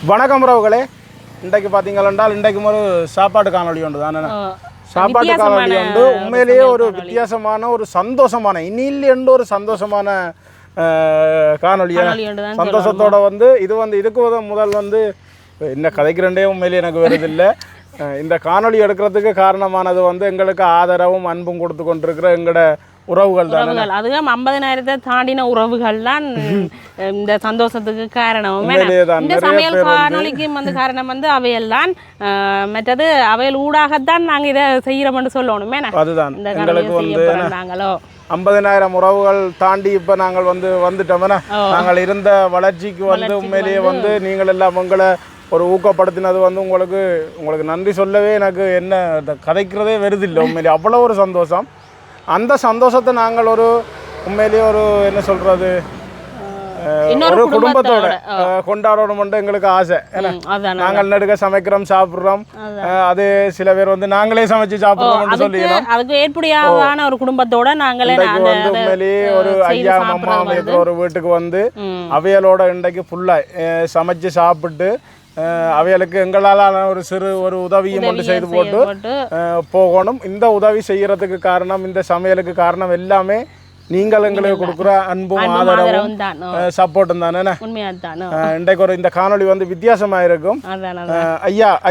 வணக்கம் உறவுகளே, இன்றைக்கு பார்த்தீங்கன்னா இன்றைக்கும் ஒரு சாப்பாடு காணொலி உண்டு தானே. சாப்பாட்டு காணொலி உண்டு. உண்மையிலேயே ஒரு வித்தியாசமான ஒரு சந்தோஷமான இனியில் ஒரு சந்தோஷமான காணொலியான சந்தோஷத்தோட இதுக்கு முதல் என்ன கதைக்கிறண்டே உண்மையிலேயே எனக்கு வருதில்லை. இந்த காணொலி எடுக்கிறதுக்கு காரணமானது எங்களுக்கு ஆதரவும் அன்பும் கொடுத்து கொண்டிருக்கிற எங்களோட உறவுகள் தான். அதுவும் 50,000 தாண்டின உறவுகள் தான் இந்த சந்தோஷத்துக்கு காரணம். இந்த சமையல் காணொலிக்கு காரணம் அவையெல்லாம் மற்றது அவையல் ஊடாகத்தான் நாங்க இதை செய்யறோம்னு சொல்லணுமே. அதுதான் எங்களுக்கு 50,000 உறவுகள் தாண்டி இப்ப நாங்கள் வந்துட்டோம்னா நாங்கள் இருந்த வளர்ச்சிக்கு உண்மையிலேயே நீங்கள் எல்லாம் உங்களை ஒரு ஊக்கப்படுத்தினது உங்களுக்கு நன்றி சொல்லவே எனக்கு என்ன கதைக்கிறதே வருதில்லை. உண்மையிலேயே அவ்வளோ ஒரு சந்தோஷம். அந்த சந்தோஷத்தை நாங்கள் ஒரு உண்மையிலேயே ஒரு என்ன சொல்றது ஒரு குடும்பத்தோட கொண்டாடணும் எங்களுக்கு ஆசை. நாங்கள் நடுக்க சமைக்கிறோம் சாப்பிடுறோம், அது சில பேர் நாங்களே சமைச்சு சாப்பிடுறோம் சொல்லிடுறோம். அதுக்கு ஏற்படியான ஒரு குடும்பத்தோட நாங்களே உண்மையிலேயே ஒரு ஐயா அம்மா இருக்கிற ஒரு வீட்டுக்கு அவையலோட இன்றைக்கு ஃபுல்லா சமைச்சு சாப்பிட்டு அவைகளுக்கு எங்களால் ஒரு உதவியும் செய்து போட்டு போகணும். இந்த உதவி செய்யறதுக்கு காரணம், இந்த சமையலுக்கு காரணம் எல்லாமே நீங்கள் எங்களுக்கு கொடுக்குற அன்பும் ஆதரவும் சப்போர்ட்டும் தானே. இன்றைக்கு ஒரு இந்த காணொலி வித்தியாசமா இருக்கும்.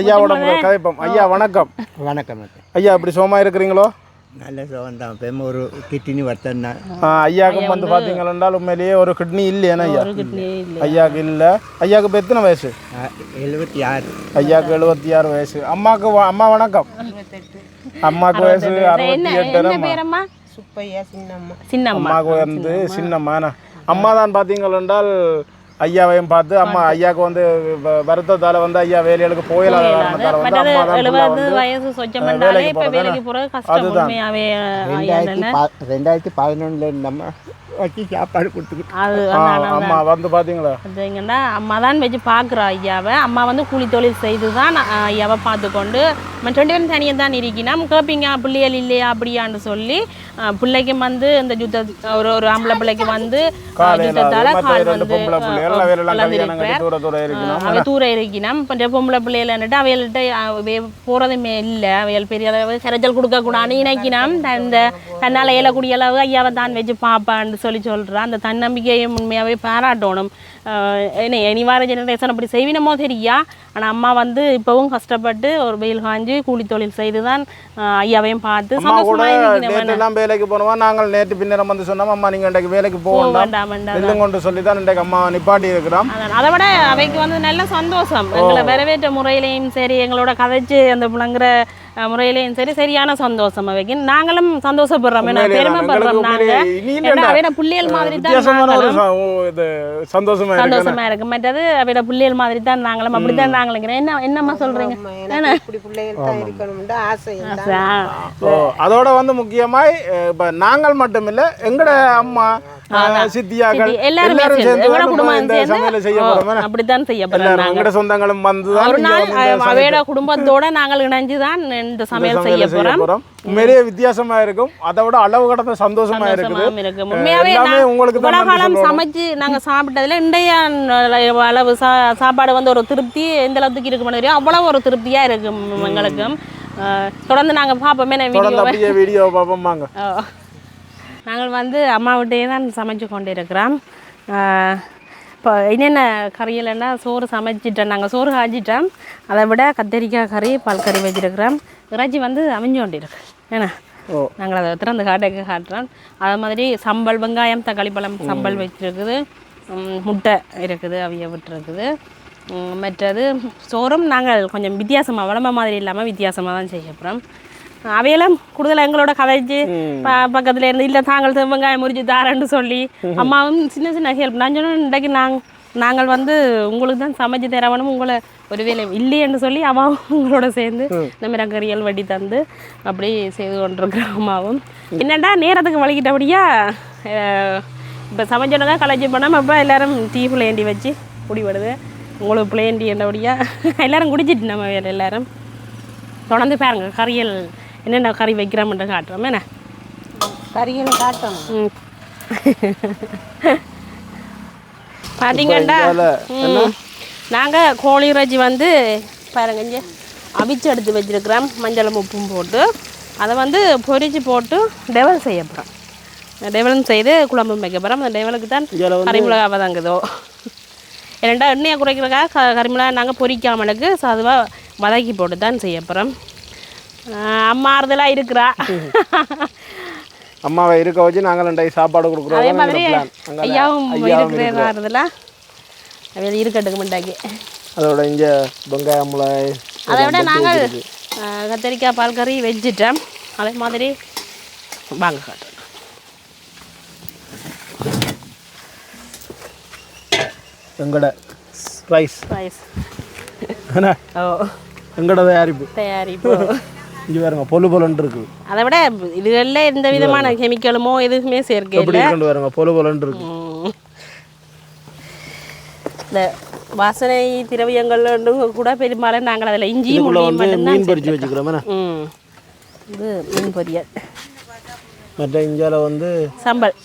ஐயாவோட கதைப்போம். ஐயா வணக்கம். வணக்கம் ஐயா, இப்படி சோமா இருக்கிறீங்களோ? நல்ல சோகம். ஒரு கிட்னி வருத்தம் தான் ஐயாவுக்கும் பார்த்தீங்கன்னா உண்மையிலேயே ஒரு கிட்னி இல்லையா ஐயா? ஐயாவுக்கு இல்லை. ஐயாவுக்கு இப்போ எத்தனை வயசு? 76. ஐயாவுக்கு 76 வயசு. அம்மா வணக்கம். அம்மாவுக்கு வயசு 68. அம்மாவுக்கு சின்னம்மா. அம்மா தான் பார்த்தீங்கன்னா ஐயாவையும் பார்த்து ஐயாவுக்கு வருத்தத்தால ஐயா வேலைகளுக்கு போயிடலாம். அதுதான் 2011 நம்ம வச்சு சாப்பாடு கொடுத்துக்கிட்டு அம்மா பார்த்தீங்களா அம்மா தான் வச்சு பார்க்குறா ஐயாவை. அம்மா கூலி தொழில் செய்து தான் ஐயாவை பார்த்து கொண்டு 2 பேரும் தனியாக தான் இருக்கணும். கேட்பீங்க பிள்ளைகள் இல்லையா அப்படியான்னு சொல்லி பிள்ளைக்கும் இந்த ஒரு ஆம்பளை பிள்ளைக்கு யுத்தத்தால கால் அவை தூர இருக்கணும். பொம்பளை பிள்ளைகள்ன்னுட்டு அவைகள்கிட்ட போறதுமே இல்லை. அவைகள் பெரிய அளவு கரைச்சல் கொடுக்கக்கூடாதுன்னு நினைக்கணும். தன்னால் இயலக்கூடிய அளவு ஐயாவை தான் வச்சு பார்ப்பான்னு சொல்கிறான். அந்த தன்னம்பிக்கையை உண்மையாகவே பாராட்டணும். இனி வார ஜெனரேஷன் அப்படி செய்வினமோ தெரியா. ஆனால் அம்மா இப்பவும் கஷ்டப்பட்டு ஒரு வெயில் காஞ்சி கூலி தொழில் செய்து தான் ஐயாவையும் பார்த்து வேலைக்கு போனோம். நாங்கள் நேற்று பின்னர் சொன்னோம், அம்மா நீங்கள் இன்றைக்கு வேலைக்கு போக வேண்டாம் கொண்டு சொல்லி தான் இன்றைக்கு அம்மா நிப்பாட்டி இருக்கிறோம். அதை விட அவைக்கு நல்ல சந்தோஷம். எங்களை வரவேற்ற முறையிலையும் சரி, எங்களோட கதைச்சு அந்த புலங்குற முறையிலையும் சரி சரியான சந்தோஷம். அவைக்கு நாங்களும் சந்தோஷப்படுறோம், பெருமைப்படுறோம். நாங்கள் பிள்ளைகள் மாதிரி தான் சந்தோஷமா இருக்கு. மற்றது அவையோட பிள்ளைகள் மாதிரி தான் நாங்களும் அப்படித்தான் நாங்களும். என்னம்மா சொல்றீங்க? அதோட முக்கியமாய் நாங்கள் மட்டுமில்லை, எங்கட அம்மா சித்தியாக்கள் எல்லாரும் சேர்ந்து அப்படித்தான் செய்யப்படுறோம். சொந்தங்களும் அவையோட குடும்பத்தோட நாங்கள் இணைஞ்சுதான் இந்த சமையல் செய்ய போறோம். உண்மையிலேயே வித்தியாசமா இருக்கும். அதை விட அளவு கடந்த சந்தோஷமா இருக்கு. உண்மையாவே உங்களுக்கு காலம் சமைச்சு நாங்க சாப்பிட்டதுல இன்றைய அளவு சாப்பாடு ஒரு திருப்தி எந்த அளவுக்கு இருக்கு தெரியும். அவ்வளவு ஒரு திருப்தியா இருக்கு எங்களுக்கு. தொடர்ந்து நாங்க பார்ப்போமே வீடியோ பார்ப்போம். நாங்கள் அம்மா வீட்டையே தான் சமைச்சு கொண்டு இருக்கிறோம். இப்போ என்னென்ன கறியிலன்னா சோறு சமைச்சிட்டோம். நாங்கள் சோறு காய்ச்சிட்டோம். அதை விட கத்திரிக்காய் கறி பால்கறி வச்சுருக்கிறோம். இறைச்சி அவிஞ்சு கொண்டு இருக்கு. ஏன்னா நாங்கள் அதை திறந்து காட்டுறோம். அது மாதிரி சம்பல், வெங்காயம், தக்காளி பழம் சம்பல் வச்சுருக்குது. முட்டை இருக்குது, அவிய விட்டுருக்குது. மற்றது சோறும் நாங்கள் கொஞ்சம் வித்தியாசமாக வளம்ப மாதிரி இல்லாமல் வித்தியாசமாக தான் செய்ய போகிறோம். அவையெல்லாம் கூடுதலாக எங்களோட கதைச்சு பக்கத்தில் இருந்து இல்லை தாங்கள் வெங்காயம் முறிச்சு தாரன்னு சொல்லி அம்மாவும் சின்ன சின்ன ஹெல்ப். நான் சொன்னேன், இன்றைக்கு நாங்கள் உங்களுக்கு தான் சமைச்சு தரவணும், உங்களை ஒரு வேலை இல்லையென்று சொல்லி அம்மாவும் உங்களோட சேர்ந்து இந்த மாதிரி கறியல் வட்டி தந்து அப்படி செய்து கொண்டிருக்கிறோம். அம்மாவும் என்னடா நேரத்துக்கு வலிக்கிட்டபடியா இப்போ சமைச்சோன்னா கலைச்சி பண்ணாமல் அப்போ எல்லோரும் டீ பிள்ளையண்டி வச்சு குடிபடுது. உங்களுக்கு பிள்ளையண்டி என்னபடியா எல்லோரும் குடிச்சிட்டு நம்ம வேறு எல்லோரும் தொடர்ந்து பாருங்க கறியல் என்னென்ன கறி வைக்கிறோம்ன்ற காட்டுறோம். என்ன கறியல் காட்டுறோம் பார்த்தீங்கன்னா நாங்கள் கோழி இறைச்சி வந்து பாருங்க இங்கே அவிச்சு எடுத்து வச்சுருக்கிறோம் மஞ்சளும் உப்பும் போட்டு அதை வந்து பொரிச்சு போட்டு டெவல் செய்ய போகிறோம். டெவலும் செய்து குழம்பும் வைக்க போகிறோம். அந்த டெவலுக்கு தான் கறிமிளகாவை தாங்குதோ ஏன்னா எண்ணெயை குறைக்கிறதுக்காக கறிமிளகா நாங்கள் பொரிக்காமலுக்கு அதுவாக வதக்கி போட்டு தான் செய்ய போகிறோம். அம்மா ஆறுதலாக இருக்கிறா. அம்மாவை இருக்க வச்சு நாங்கள் 2 சாப்பாடு கொடுக்குறோம். அதே மாதிரி ஐயாவும் இருக்கிற ஆறுதலாக அவையில் இருக்கட்டுக்கு முண்டாக்கி அதோட இங்கே வெங்காயம் மிளகாய் அதை விட நாங்கள் கத்திரிக்காய் பால் கறி வச்சுட்டோம். அதே மாதிரி வாங்க காட்டுறோம். எங்கட ரைஸ் என்ன ஓ எங்கட தயாரிப்பு இங்கே பாருங்க பொலுன்னு இருக்குது. அதை விட இதுகளில் எந்த விதமான கெமிக்கலுமோ எதுவுமே சேர்க்கை இல்லை. பாருங்க பொலுன்னு இருக்கு. இந்த வாசனை திரவியங்கள் கூட பெரும்பாலும் நாங்கள் அதில் இஞ்சி மீன் பொரிச்சு வச்சுக்கிறோம். இது மீன் பொரியல் மற்ற இஞ்சால வந்து சம்பல்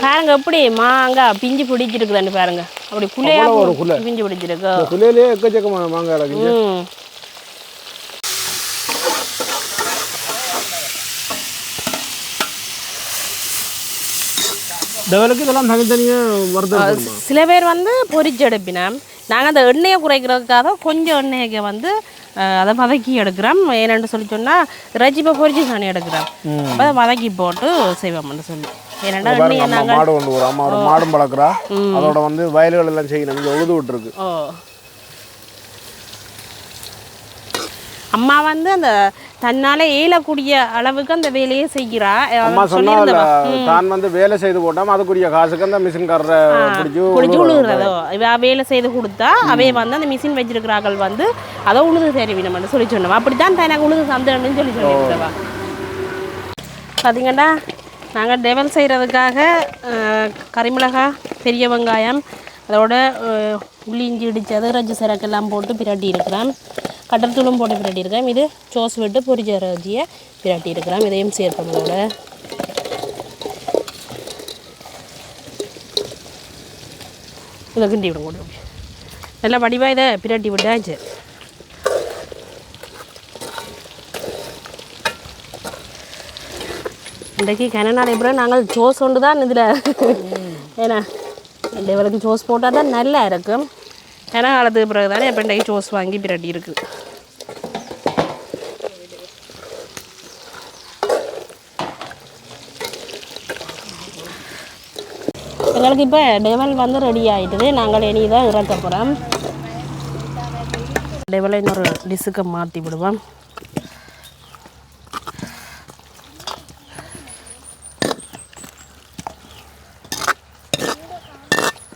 பாருங்க எப்படி மாங்காய் பிஞ்சு பிடிச்சிருக்குதான்னு பாருங்க. அப்படி குலையா பிஞ்சு பிடிச்சிருக்கு. குலையிலே எக்கச்சக்கமான மாங்காய் இருக்குது. டெவலுக்கு இதெல்லாம் தனித்தனியாக வறுத்து சில பேர் வந்து பொரிச்சு எடுப்பினா நாங்கள் அந்த எண்ணெயை குறைக்கிறதுக்காக கொஞ்சம் எண்ணெயை வந்து அதை வதக்கி எடுக்கிறோம். ஏன்னு சொல்லி சொன்னால் இறைச்சி இப்போ பொரிச்சு தானே எடுக்கிறோம். அதை வதக்கி போட்டு செய்வோம்னு சொல்லி ஏன்னா எண்ணெயை நாங்கள் மாடு கொண்டு போகிறோம். அம்மா ஒரு மாடும் வளர்க்குறா. அதோட வந்து வயல்கள் எல்லாம் செய்யணும். இங்கே உழுது விட்டுருக்கு. அம்மா வந்து அந்த தன்னால ஏலக்கூடிய அளவுக்கு அந்த வேலையை செய்கிறா. அம்மா சொன்னால தான் வந்து வேலை செய்து போட்டோம் அதுக்குரிய காசுக்கு அந்த மிஷின்காரரை பிடிச்சி உழுகுறதோ இவ வேலை செய்து கொடுத்தா அவைய வந்து அந்த மிஷின் வச்சிருக்கிறார்கள் வந்து அதை உழுது தெரிவினோம்னு சொல்லி சொன்னோம். அப்படித்தான் எனக்கு உழுது சந்தேன்னு சொல்லி சொல்லியிருந்தவா. பார்த்தீங்கன்னா நாங்கள் டெவல் செய்கிறதுக்காக கறிமிளகாய் பெரிய வெங்காயம் அதோட உள்ளி இஞ்சி இடித்தது ரஜ்ஜு சரக்கெல்லாம் போட்டு பிரட்டி இருக்கிறோம். கட்டத்தூளும் போட்டு பிரட்டி இருக்கிறோம். இது சோஸ் விட்டு பொரிச்ச ரஜ்ஜியை பிரட்டி இருக்கிறோம். இதையும் சேர்ப்போம். அதோட இதை கிண்டி விடும் கூட நல்லா வடிவாக இதை பிரட்டி விட்டாச்சு. இன்றைக்கு கனநாள் எப்படி நாங்கள் சோஸ் ஒன்று தான் இதில் ஏன்னா இவருக்கு சோஸ் போட்டால் தான் நல்லா இருக்கும். ஏன்னா காலத்துக்கு பிறகு தானே இப்போ இன்றைக்கு சோஸ் வாங்கி பிரட்டி இருக்குது. எங்களுக்கு இப்போ டெவல் வந்து ரெடி ஆகிட்டுது. நாங்கள் இனி தான் இறக்க போகிறோம். டெவலை இன்னொரு டிஷ்ஷுக்கு மாற்றி விடுவோம்.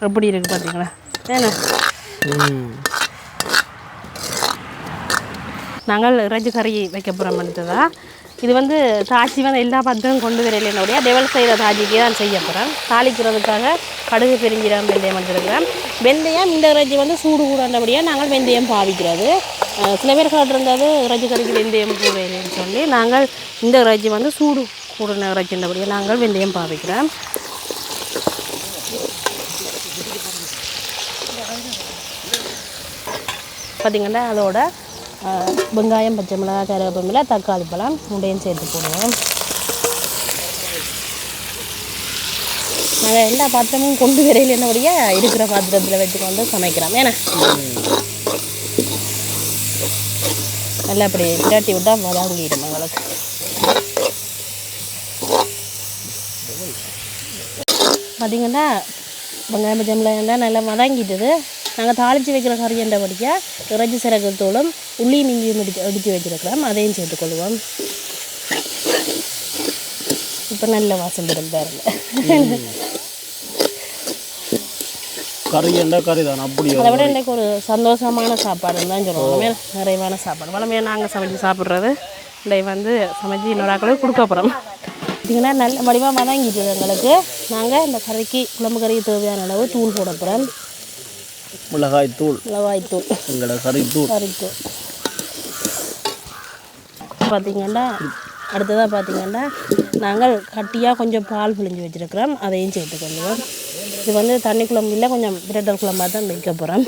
எப்படி இருக்குது பார்த்தீங்களா? ஏன்னா நாங்கள் இறைச்சி கறி வைக்க போகிறோம் அடுத்ததா. இது வந்து தாச்சி வந்து எல்லா பத்திரம் கொண்டு வரையிலேனுடைய டெவல் செய்கிற தாச்சிக்கே தான் செய்ய போகிறேன். தாளிக்கிறதுக்காக கடுகு பெருஞ்சீரகம் வெந்தயம் எடுத்துருக்கிறேன். வெந்தயம் இந்த இறைச்சி வந்து சூடு கூடண்டபடியாக நாங்கள் வெந்தயம் பாவிக்கிறது. சில பேர் கேட்டிருந்தது இறைச்சி கறிக்கு வெந்தயம் கூடன்னு சொல்லி நாங்கள் இந்த இறைச்சி வந்து சூடு கூடின இறைச்சின்றபடியாக நாங்கள் வெந்தயம் பாவிக்கிறோம். பார்த்திங்கன்னா அதோட வெங்காயம் பச்சை மிளகாய் கருவேப்பிலை தக்காளி பழம் முட்டையும் சேர்த்து போடுவோம். நாங்கள் எல்லா பாத்திரமும் கொண்டு வரையில் என்னுடைய இருக்கிற பாத்திரத்தில் வச்சுக்கொண்டு சமைக்கிறோம். ஏன்னா நல்லா அப்படி திராட்டி விட்டால் வதங்கிடும் எங்களுக்கு. பார்த்திங்கன்னா வெங்காயம் பச்சை மிளகாய் நல்லா வதங்கிட்டுது. நாங்கள் தாளித்து வைக்கிற கறி என்றபடியாக இறைச்சி சரக்கத்தூளும் உள்ளி நீங்கியும் அடித்து வச்சுருக்கிறோம். அதையும் சேர்த்துக்கொள்வோம். இப்போ நல்ல வாசம் பெறும் பாருங்க. கறி என்ன கறி தான் அப்படி அதை விட இன்றைக்கு ஒரு சந்தோஷமான சாப்பாடுன்னு தான் சொல்லுவோம். நிறைவான சாப்பாடு வளமையாக நாங்கள் சமைச்சு சாப்பிட்றது இன்றைக்கு வந்து சமைச்சு இன்னொரு ஆக்களுக்கு கொடுக்க போகிறோம். பார்த்திங்கன்னா நல்ல வடிவாக வதங்கிட்டு எங்களுக்கு. நாங்கள் இந்த கறிக்கு குழம்பு கறிக்கு தேவையான அளவு தூள் போட போகிறோம். மிளகாய்த்தூள் எங்களோட கறித்தூள் பார்த்திங்கன்னா அடுத்ததாக பார்த்திங்கன்னா நாங்கள் கட்டியாக கொஞ்சம் பால் பிழிஞ்சு வச்சுருக்கிறோம், அதையும் சேர்த்துக்கொள்ளுவோம். இது வந்து தண்ணி குழம்பு இல்லை, கொஞ்சம் பிரட்டல் குழம்பாக தான் வைக்க போகிறோம்.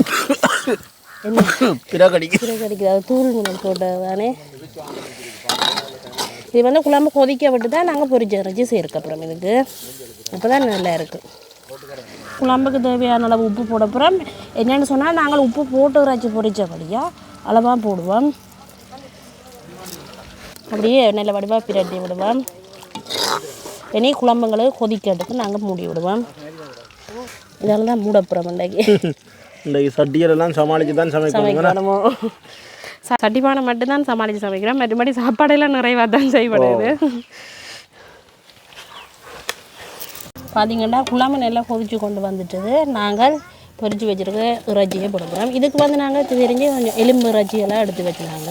என்ன கடிக்குது, அது தூள் மீன் போட்டது தானே. இது வந்து குழம்பு கொதிக்க விட்டு தான் நாங்கள் பொரிச்ச இறைச்சி சேர்க்கப்புறம். இதுக்கு அப்போ தான் நல்லா இருக்குது. குழம்புக்கு தேவையான அளவு உப்பு போட போகிறோம். என்னென்னு சொன்னால் நாங்கள் உப்பு போட்டு இறைச்சி பொரிச்சபடியாக அளவாக போடுவோம். அப்படியே நல்ல வடிவாக பிரட்டி விடுவோம். இனி குழம்புங்களுக்கு கொதிக்கிறதுக்கு நாங்கள் மூடி விடுவோம். இதெல்லாம் தான் மூடப்புறம் இன்றைக்கு சட்டியெல்லாம் சமாளித்து தான் சமைக்கணுமோ. சட்டிப்பானை மட்டும்தான் சமாளித்து சமைக்கிறோம், மற்றபடி சாப்பாடெல்லாம் நிறைவாக தான் செய்யப்படுது. பார்த்திங்கன்னா குழம்பு நல்லா கொதிச்சு கொண்டு வந்துட்டது. நாங்கள் பொரிச்சு வச்சுருக்க இறைச்சியை போடுறோம். இதுக்கு வந்து நாங்கள் தெரிஞ்சு கொஞ்சம் எலும்பு இறைச்சியெல்லாம் எடுத்து வச்சுனாங்க.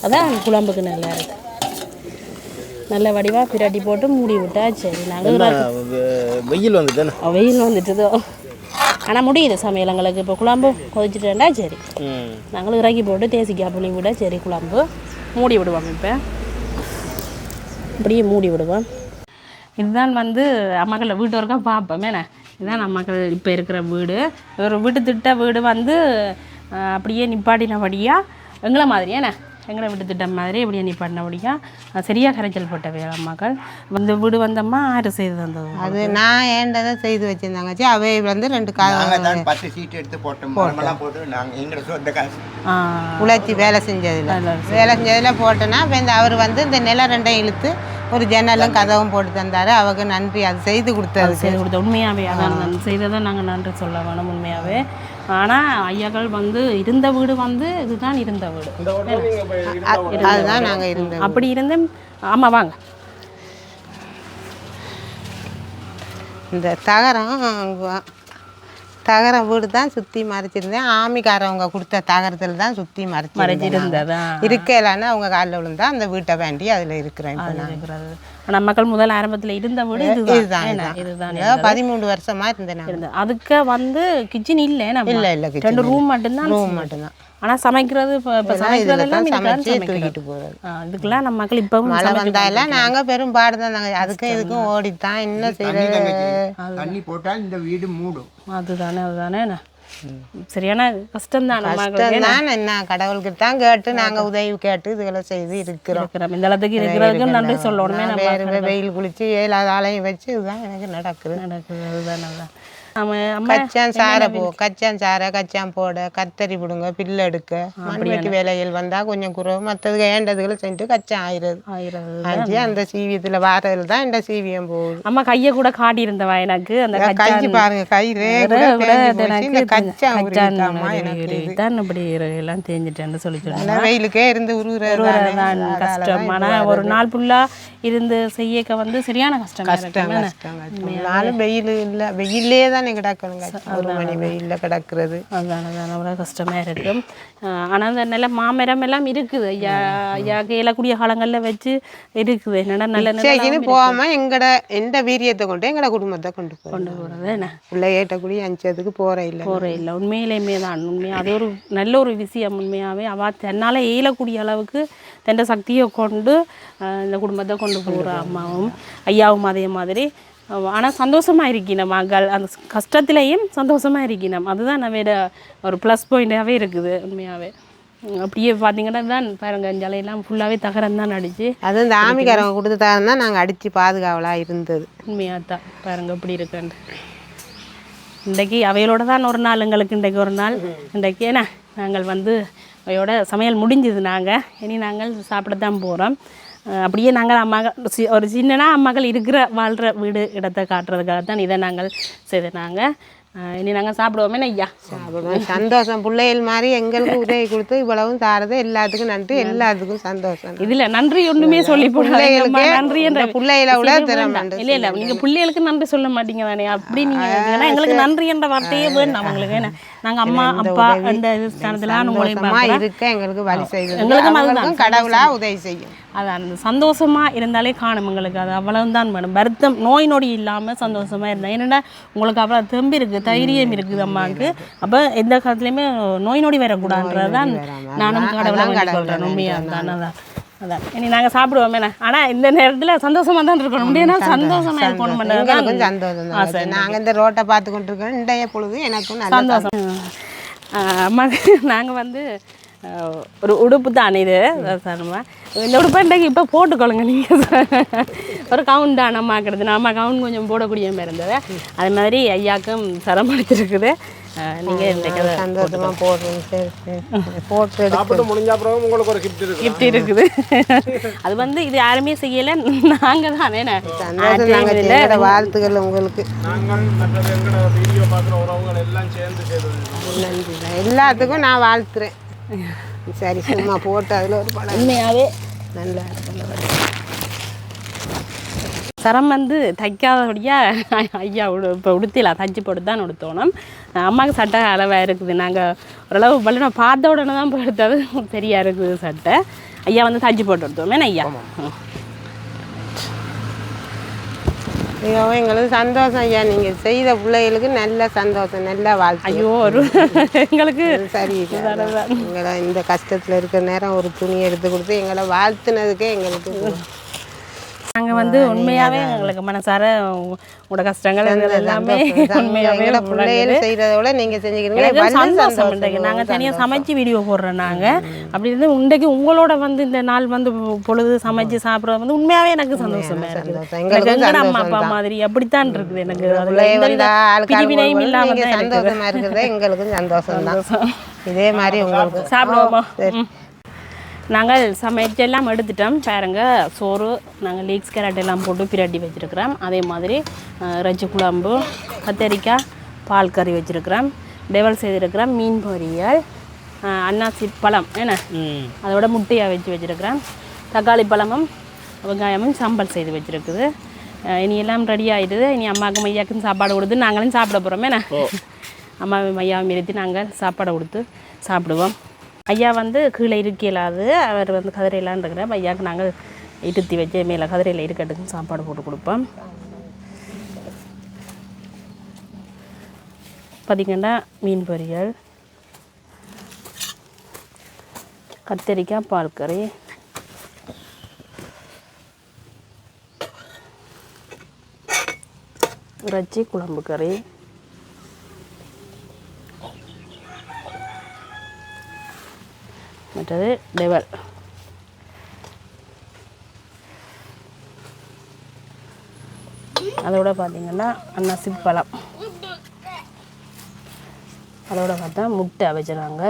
அதான் குழம்புக்கு நல்லா இருக்குது. நல்ல வடிவாக பிரட்டி போட்டு மூடி விட்டா சரி. நாங்கள் வெயில் வந்துட்டுதோ, ஆனால் முடியுது சமையல் எங்களுக்கு. இப்போ குழம்பு கொதிச்சுட்டேன்டா சரி, நாங்களும் இறக்கி போட்டு தேசிக்காய் புளி விட சரி குழம்பு மூடி விடுவோம். இப்போ இப்படியே மூடி விடுவோம். இதுதான் வந்து அம்மாக்கள் வீட்டு வரைக்கும் பார்ப்போம். ஏன்னா இதுதான் அம்மாக்கள் இப்போ இருக்கிற வீடு. ஒரு வீட்டு திட்ட வீடு வந்து அப்படியே நிப்பாட்டினபடியாக எங்களை மாதிரி ஏன்னா எங்களை வீட்டு திட்டம் மாதிரி இப்படியே நிப்பாட்டினபடியாக சரியாக கரைச்சல் போட்ட வேலை அம்மாக்கள். இந்த வீடு வந்தம்மா யார் செய்து தந்தது? அது நான் ஏண்டதை செய்து வச்சுருந்தாங்கச்சு. அவை வந்து 2 10 சீட்டு எடுத்து போட்டோம் போட்டு நாங்கள் எங்களை சொந்த காசு உழைச்சி வேலை செஞ்சதில் போட்டோன்னா இப்போ இந்த அவர் வந்து இந்த நிலம் 2 இழுத்து ஒரு ஜன்னலும் கதவும் போட்டு தந்தார். அவங்க நன்றி, அது செய்து கொடுத்த உண்மையாகவே அதான் செய்ததை நாங்கள் நன்றி சொல்ல வேணும் உண்மையாகவே. ஆனால் ஐயாக்கள் வந்து இருந்த வீடு வந்து இதுதான் இருந்த வீடு, அதுதான் நாங்கள் இருந்தோம். அப்படி இருந்தேன். ஆமாம் வாங்க. இந்த தகரம் வீடு தான் சுற்றி மறைச்சிருந்தேன். ஆமிக்காரவங்க கொடுத்த தகரத்தில் தான் சுற்றி மறைச்சிருந்ததா இருக்கலான்னு அவங்க காலில் விழுந்தா அந்த வீட்டை வேண்டி அதில் இருக்கிறேன். ஆனால் மக்கள் முதல் ஆரம்பத்தில் இருந்த வீடு இதுதான். 13 வருஷமா இருந்தேன். அதுக்கு வந்து கிச்சன் இல்லை, இல்லை 2 ரூம் மட்டும்தான். ஆனால் சமைக்கிறது இப்போ சமைக்கிறதெல்லாம் தூக்கிட்டு போகிறது. இதுக்கெல்லாம் நம்ம மக்கள் இப்போ மழை வந்தாலும் நாங்கள் பெரும்பாடு தான். நாங்கள் அதுக்கும் இதுக்கும் ஓடித்தான் என்ன செய்யறது. தண்ணி போட்டால் இந்த வீடு மூடும். அதுதானே சரியான கஷ்டம்தான். என்ன கடவுளுக்கு தான் கேட்டு நாங்கள் உதவி கேட்டு இதுகளை செய்து இருக்கிறோம். இந்த அளவுக்கு இருக்கிறதுக்கு நன்றி சொல்லணும். வெயில் குளிச்சு 7 ஆளையும் வச்சு இதுதான் எனக்கு நடக்குது. அதுதான் கச்சான் சாரை கச்சான் போட கத்தரி பிடுங்க பில்லு எடுக்க மண்வெட்டி வேலைகள் வந்தா கொஞ்சம் குறவு, மற்றது ஏண்டதுகளை செஞ்சு கச்சான் ஆயிரது. அந்த சீவியத்துல வாரதுல தான் இந்த சீவியம் போகுது. அம்மா கையை கூட காட்டி இருந்தவா எனக்கு அந்த கஞ்சி பாருங்க, கை கச்சான் இப்படி எல்லாம் தேஞ்சிட்டேன்னு சொல்லி வெயிலுக்கே இருந்து உருவுறதான் கஷ்டம். ஆனா ஒரு நாள் ஃபுல்லா இருந்து செய்யக்க வந்து சரியான கஷ்டம். வெயில் இல்லை, வெயிலே தான் கிடக்கணுங்க. 1 மணி வெயில்ல கிடக்குறது அவ்வளோ கஷ்டமாக இருக்கும். ஆனால் அந்த நல்ல மாமரம் எல்லாம் இருக்குது ஐயா கேளக்கூடிய காலங்களில் வச்சு இருக்குது. என்னடா நல்ல போகாம எந்த வீரியத்தை கொண்டு எங்களோட குடும்பத்தை கொண்டு போகிறது என்ன உள்ள ஏற்றக்கூடிய அஞ்சதுக்கு போகிற இல்லை. உண்மையிலேயுமே தான் உண்மையாக அது ஒரு நல்ல ஒரு விஷயம். உண்மையாகவே அவள் தன்னால் இயலக்கூடிய அளவுக்கு தன் சக்தியை கொண்டு இந்த குடும்பத்தை கொண்டு போகிற அம்மாவும் ஐயாவும் அதே மாதிரி. ஆனால் சந்தோஷமாக இருக்கணும் மகள், அந்த கஷ்டத்துலேயும் சந்தோஷமாக இருக்கணும். அதுதான் நம்ம ஒரு ப்ளஸ் பாயிண்டாகவே இருக்குது உண்மையாகவே. அப்படியே பார்த்தீங்கன்னா தான் பாருங்க ஜலையெல்லாம் ஃபுல்லாகவே தகரம் தான் அடிச்சு, அது இந்த ஆமிக்காரங்க கொடுத்து தகரம் தான் நாங்கள் அடித்து பாதுகாவலாக இருந்தது. உண்மையாக தான் பாருங்க எப்படி இருக்குன்னு. இன்றைக்கி அவையோட தான் ஒரு நாள் எங்களுக்கு, இன்றைக்கு ஒரு நாள். இன்றைக்கு ஏன்னா நாங்கள் வந்து அவையோட சமையல் முடிஞ்சுது. நாங்கள் இனி நாங்கள் சாப்பிட தான் போகிறோம். அப்படியே நாங்கள் அம்மாக்கள் ஒரு சின்னனா அம்மாக்கள் இருக்கிற வாழ்கிற வீடு இடத்தை காட்டுறதுக்காக தான் இதை நாங்கள் செய்தாங்க. இனி நாங்கள் சாப்பிடுவோமே ஐயா. சாப்பிடுவோம், சந்தோஷம். பிள்ளைகள் மாதிரி எங்களுக்கு உதவி கொடுத்து இவ்வளவும் தாரது எல்லாத்துக்கும் நன்றி, எல்லாத்துக்கும் சந்தோஷம். இதில் நன்றி ஒன்றுமே சொல்லி போடுறீங்க. நன்றி என்ற பிள்ளைகளை விட இல்லை இல்லை நீங்கள் பிள்ளைகளுக்கு நன்றி சொல்ல மாட்டீங்க தானே. அப்படி நீங்கள் எங்களுக்கு நன்றி என்ற வார்த்தையே வேணும் அவங்களுக்கு. ஏன்னா நாங்கள் அம்மா அப்பா அந்த ஸ்தானத்தில் உங்களையும் இருக்க எங்களுக்கு வழி செய்வது, எங்களுக்கும் கடவுளாக உதவி செய்யும். அதான் அந்த சந்தோஷமாக இருந்தாலே காணும் எங்களுக்கு. அது அவ்வளவுதான் வேணும். வருத்தம் நோய் நொடி இல்லாமல் சந்தோஷமாக இருந்தேன். ஏன்னா உங்களுக்கு அவ்வளோ தெம்பு இருக்குது, தைரியம் இருக்குது அம்மாவுக்கு. அப்போ எந்த காலத்துலேயுமே நோய் நொடி வரக்கூடாதுன்றது தான் நானும் கடவுளை சொல்கிறேன். உண்மையாக தான். அதான் இனி நாங்கள் சாப்பிடுவோம் என்ன ஆனால் இந்த நேரத்தில் சந்தோஷமாக தான் இருக்கணும் முடியும்னா சந்தோஷமாக இருக்கணும் எங்களுக்கும் சந்தோஷம் தான். நாங்கள் இந்த ரோட்டை பார்த்து கொண்டு இருக்கோம் இன்றைய பொழுது எனக்கும் நல்ல சந்தோஷம். அம்மா நாங்கள் வந்து ஒரு உடுப்பு தான் இது சாரம்மா இந்த உடுப்பை இன்றைக்கு இப்போ போட்டுக்கொள்ளுங்க நீங்கள் ஒரு கவுண்ட் தான் அம்மா கிடது நம்ம கவுண்ட் கொஞ்சம் போடக்கூடிய மாதிரி இருந்தது அது மாதிரி ஐயாக்கும் சரம் அடிச்சிருக்குது நீங்கள் இன்றைக்கு சந்தோஷமாக போடுறோம். சரி போட்டு சாப்பிட்டு முடிஞ்ச அப்புறம் உங்களுக்கு ஒரு கிஃப்ட் இருக்குது அது வந்து இது யாருமே செய்யலை நாங்கள் தான் என்ன சந்தோஷம். வாழ்த்துக்கள் உங்களுக்கு. நாங்கள் மற்ற எங்களோட வீடியோ பார்க்குற உறவுகள் எல்லாம் சேர்ந்து செய்தது நன்றி. எல்லாத்துக்கும் நான் வாழ்த்துறேன். சரி சும்மா போட்டு அதில் ஒரு படம் உண்மையாகவே நல்லா சரம் வந்து தைக்காதபடியாக ஐயா இப்போ உடுத்திலாம் தச்சு போட்டு தான் உடுத்தோணும். அம்மாவுக்கு சட்டை அளவாக இருக்குது நாங்கள் ஓரளவு பல்ல நான் பார்த்த உடனே தான் போய் எடுத்தது சரியாக இருக்குது சட்டை ஐயா வந்து தச்சு போட்டு எடுத்தோமே ஐயா. ஐயோ எங்களுக்கு சந்தோஷம் ஐயா. நீங்கள் செய்த பிள்ளைகளுக்கு நல்ல சந்தோஷம் நல்ல வாழ்த்து. ஐயோ ஒரு எங்களுக்கு சரி எங்களை இந்த கஷ்டத்தில் இருக்கிற நேரம் ஒரு துணி எடுத்து கொடுத்து எங்களை வாழ்த்துனதுக்கே எங்களுக்கு நாங்கள் வந்து உண்மையாகவே எங்களுக்கு மனசார உங்களோட கஷ்டங்கள் எல்லாமே உண்மையாகவே பிள்ளைகள் செய்கிறத விட நீங்கள் செஞ்சுக்கிறீங்க சந்தோஷம். இன்றைக்கு நாங்கள் தனியாக சமைச்சு வீடியோ போடுறோம் நாங்கள் அப்படி இருந்து இன்றைக்கு உங்களோட வந்து இந்த நாள் வந்து பொழுது சமைச்சு சாப்பிட்றது வந்து உண்மையாகவே எனக்கு சந்தோஷமாக இருக்குது. எங்கட அம்மா அப்பா மாதிரி அப்படித்தான் இருக்குது எனக்கு. பிரிவினையும் இல்லாமல் தான் சந்தோஷமா இருக்கிறது எங்களுக்கும் சந்தோஷம் தான். இதே மாதிரி உங்களுக்கு சாப்பிடுவோமா? நாங்கள் சமைச்செல்லாம் எடுத்துட்டோம் பாருங்க. சோறு நாங்கள் லீக்ஸ் கேரட் எல்லாம் போட்டு பிரட்டி வச்சுருக்கிறோம். அதே மாதிரி இறைச்சி குழம்பு கத்தரிக்காய் பால் கறி வச்சுருக்கிறோம். டெவல் செய்திருக்கிறோம். மீன் பொரியல் அன்னாசி பழம் என்ன அதோட முட்டையாக வச்சுருக்கிறோம். தக்காளி பழமும் வெங்காயமும் சம்பல் செய்து வச்சுருக்குது. இனி எல்லாம் ரெடி ஆகிடுது. இனி அம்மாவுக்கு மையாவுக்கும் சாப்பாடு கொடுத்து நாங்களும் சாப்பிட போகிறோம் என்ன அம்மா மையாவை நிறுத்தி நாங்கள் சாப்பாடை கொடுத்து சாப்பிடுவோம். ஐயா வந்து கீழே இருக்கலாது அவர் வந்து கதிரையிலான்னு இருக்கிற ஐயாவுக்கு நாங்கள் இட்டுத்தி வச்சு மேலே கதிரையில் இருக்கட்டுக்கு சாப்பாடு போட்டு கொடுப்போம். பார்த்திங்கன்னா மீன் பொரியல் கத்தரிக்காய் பால் கறி இறைச்சி குழம்பு கறி மற்றது டெவல் அதோட பார்த்திங்கன்னா அன்னாசி பழம் அதோட பார்த்தா முட்டை வச்சுறாங்க.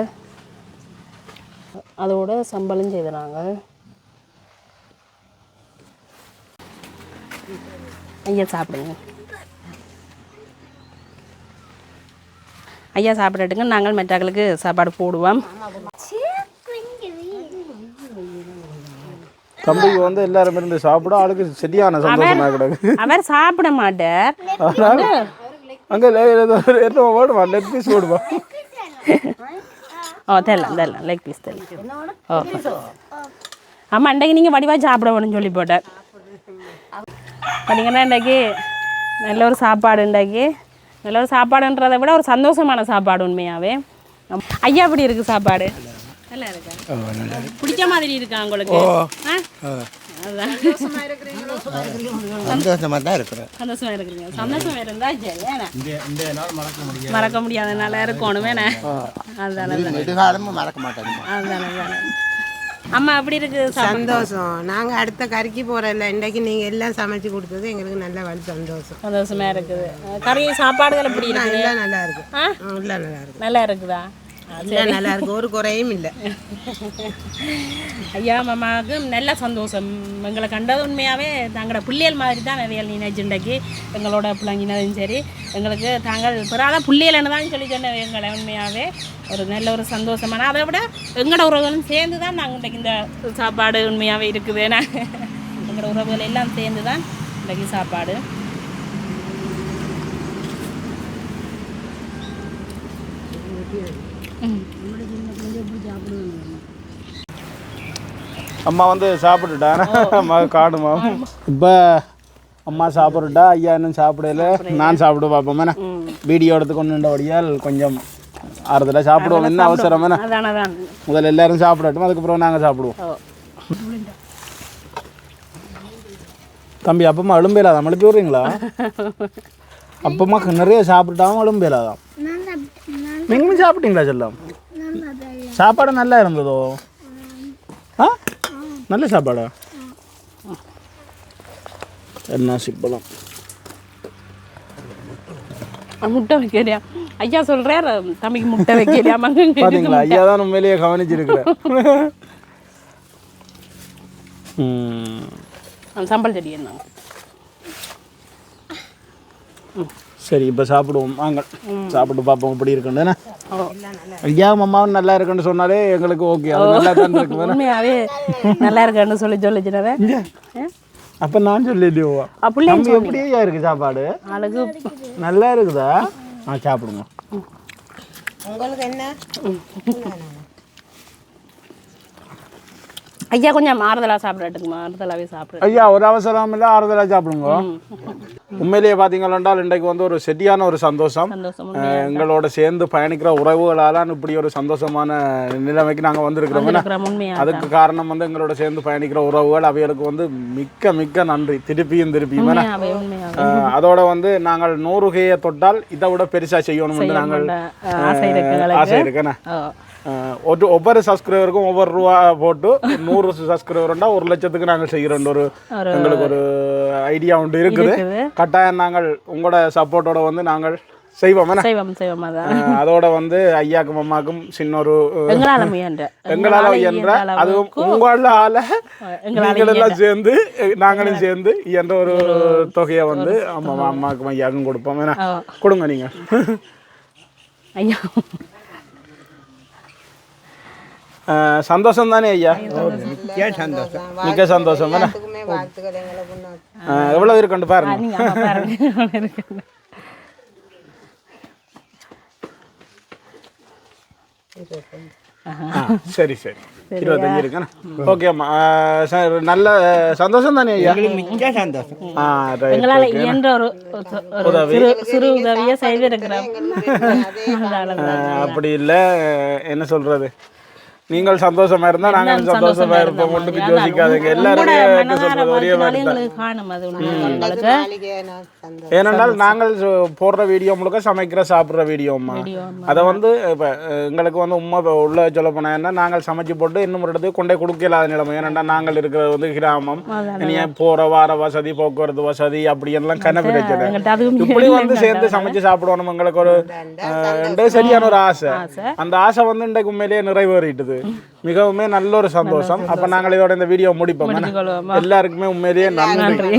அதோட சம்பளம் செய்துறாங்க. ஐயா சாப்பிடுங்க. ஐயா சாப்பிடட்டுங்க நாங்கள் மற்றவர்களுக்கு சாப்பாடு போடுவோம். தம்பிக்கு வந்து எல்லாரும் இருந்து சாப்பிட ஆளுக்கு சரியான சந்தோஷமா கிடக்கு. அவர் சாப்பிட மாட்டார். அங்கே என்ன ஓடுவா லெக் பீஸ் ஓடுவா. ஓ தெரியலாம் லெக் பீஸ் தெரியல. ஓ ஆமாம் இன்றைக்கு நீங்கள் வடிவாக சாப்பிட வேணும்னு சொல்லி போட்டார். பார்த்தீங்கன்னா இன்றைக்கு நல்ல ஒரு சாப்பாடு. இன்றைக்கு நல்ல ஒரு சாப்பாடுன்றதை விட ஒரு சந்தோஷமான சாப்பாடு உண்மையாகவே. ஐயா எப்படி இருக்குது சாப்பாடு? நல்லா இருக்கா? பிடிச்ச மாதிரி இருக்கா உங்களுக்கு? அதான் சந்தோஷமாக தான் இருக்கிறேன். சந்தோஷமாக இருக்கிறீங்க. சந்தோஷம் இருந்தா சரி மறக்க முடியாதனால இருக்கணும் வேணே. அதுதானே நெடுகாலமும் மறக்க மாட்டேன். அதுதானே அம்மா அப்படி இருக்கு சந்தோஷம். நாங்கள் அடுத்த கறிக்கு போகிறதில்ல. இன்றைக்கு நீங்கள் எல்லாம் சமைச்சு கொடுத்தது எங்களுக்கு நல்ல வழி சந்தோஷம். சந்தோஷமா இருக்குது. கறி சாப்பாடுகள் எப்படி இருக்குது? எல்லாம் நல்லா இருக்கு. எல்லாம் நல்லா இருக்கு. நல்லா இருக்குதா? நல்லா இருக்கு. ஒரு குறையும் இல்லை. ஐயா மாமாவுக்கு நல்ல சந்தோஷம். எங்களை கண்டது உண்மையாகவே தங்களோட பிள்ளைகள் மாதிரி தான் நிறைய நினைச்சுண்டாக்கி எங்களோட பிள்ளைங்கினதும் சரி எங்களுக்கு தாங்கள் பிறாத பிள்ளைகள்னு தான் சொல்லி சொன்னது எங்களை உண்மையாகவே ஒரு நல்ல ஒரு சந்தோஷமான. அதை விட எங்களோட உறவுகளும் சேர்ந்து தான் நாங்கள் இன்றைக்கு இந்த சாப்பாடு உண்மையாகவே இருக்குது. ஏன்னா எங்களோட உறவுகள் எல்லாம் சேர்ந்து தான் இன்றைக்கு சாப்பாடு. அம்மா வந்து சாப்பிட்டுட்டா அம்மா காடுமா. இப்போ அம்மா சாப்பிட்டுட்டா ஐயா இன்னும் சாப்பிடல. நான் சாப்பிட பார்ப்போம் என்ன வீடியோ எடுத்து கொண்டுண்டபடியால் கொஞ்சம் ஆறுதலாக சாப்பிடுவோம். என்ன அவசரம் என்ன முதல்ல எல்லாரும் சாப்பிடட்டும் அதுக்கப்புறம் நாங்கள் சாப்பிடுவோம். தம்பி அப்பமா எலும்பேலாதான் எழுப்பி விட்றீங்களா? அப்பமா நிறைய சாப்பிட்டாலும் எலும்பேலாதான். நீங்களும் சாப்பிட்டீங்களா செல்லம்? சாப்பாடு நல்லா இருந்ததோ? ஆ நல்ல சாப்பாடா? என்ன சிப்பலாம் முட்டை வைக்கிறியா ஐயா சொல்றார், தம்பிக்கு முட்டை வைக்கிறியா? பாத்தீங்களா, ஐயா தான் உண்மையிலேயே கவனிச்சிருக்கிறேன். சம்பல் செடி என்ன? சரி இப்போ சாப்பிடுவோம் வாங்க, சாப்பிட்டு பார்ப்போம் எப்படி இருக்குன்னு. ஐயா அம்மாவும் நல்லா இருக்குன்னு சொன்னாலே எங்களுக்கு ஓகே, அது நல்லா தான் இருக்கு. உண்மையாவே நல்லா இருக்குன்னு சொல்லிச்சுனவே அப்போ நான் சொல்லிடுவோம். தம்பி எப்படியா இருக்கு சாப்பாடு? அழகு நல்லா இருக்குதா? சாப்பிடுங்க. உங்களுக்கு என்ன ஐயா கொஞ்சம் மாறுதலாக சாப்பிடட்டுங்க, மாறுதலாகவே சாப்பிடு ஐயா. ஒரு அவசரம் இல்லை, ஆறுதலாக சாப்பிடுங்க. உண்மையிலேயே பார்த்தீங்கன்னா இன்றைக்கு வந்து ஒரு செட்டியான ஒரு சந்தோஷம். எங்களோட சேர்ந்து பயணிக்கிற உறவுகளால் இப்படி ஒரு சந்தோஷமான நிலைமைக்கு நாங்கள் வந்திருக்கிறோம். அதுக்கு காரணம் வந்து எங்களோட சேர்ந்து பயணிக்கிற உறவுகள், அவைகளுக்கு வந்து மிக்க மிக்க நன்றி திருப்பியும். அதோட வந்து நாங்கள் 100K தொட்டால் இதை விட பெருசாக செய்யணும் நாங்கள் ஆசை இருக்குண்ணே. ஒவ்வொரு சப்ஸ்கிரைபருக்கும் ஒவ்வொரு ரூபா போட்டு 100 சப்ஸ்கிரைபர்ண்டா 1 லட்சத்துக்கு நாங்கள் செய்கிறோம். ஒரு எங்களுக்கு ஒரு ஐடியா ஒன்று இருக்குது. கட்டாயம் நாங்கள் உங்களோட சப்போர்ட்டோட வந்து நாங்கள் செய்வோம். அதோட வந்து ஐயாக்கும் அம்மாக்கும் சின்ன ஒரு எங்களால் முயன்ற, அதுவும் உங்களால் நீங்களெல்லாம் சேர்ந்து நாங்களும் சேர்ந்து என்ற ஒரு தொகையை வந்து அம்மாவுக்கும் ஐயாவுக்கும் கொடுப்போம். ஏன்னா கொடுங்க நீங்கள். ஐயா சந்தோஷம் தானே ஐயா? சந்தோஷம், மிக்க சந்தோஷம். எவ்வளவு இருக்குன்னு பாருங்க. சரி சரி 25 இருக்குண்ணா. ஓகேம்மா, நல்ல சந்தோஷம் தானே ஐயா? மிக்க சந்தோஷம். எங்களால் இயன்ற ஒரு சிறு உதவியை செய்திருக்கிறோம். அப்படி இல்லை, என்ன சொல்றது, நீங்கள் சந்தோஷமா இருந்தா நாங்களும் சந்தோஷமா இருப்போம். ஒன்றுக்கு யோசிக்காதீங்க. எல்லாருமே ஒரே மாதிரி தான். ஏனென்றால் நாங்கள் போடுற வீடியோ முழுக்க சமைக்கிற சாப்பிட்ற வீடியோம்மா. அதை வந்து இப்போ எங்களுக்கு வந்து உண்மை உள்ள சொல்ல போனா நாங்கள் சமைச்சு போட்டு இன்னும் ஒரு இடத்துக்கு கொண்டே கொடுக்கலாத நிலைமை. ஏனென்றா நாங்கள் இருக்கிறது வந்து கிராமம். இனியே போகிற வார வசதி, போக்குவரத்து வசதி அப்படி எல்லாம் கணக்கு பிரச்சனை. இப்படி வந்து சேர்ந்து சமைச்சு சாப்பிடணும் எங்களுக்கு ஒரு சரியான ஒரு ஆசை. அந்த ஆசை வந்து இன்றைக்கு உண்மையிலேயே நிறைவேறிட்டுது. மிகவும் நல்ல ஒரு சந்தோஷம். அப்போ நாங்கள் இதோட இந்த வீடியோ முடிப்போம். எல்லாருக்குமே உண்மையிலேயே நன்றி.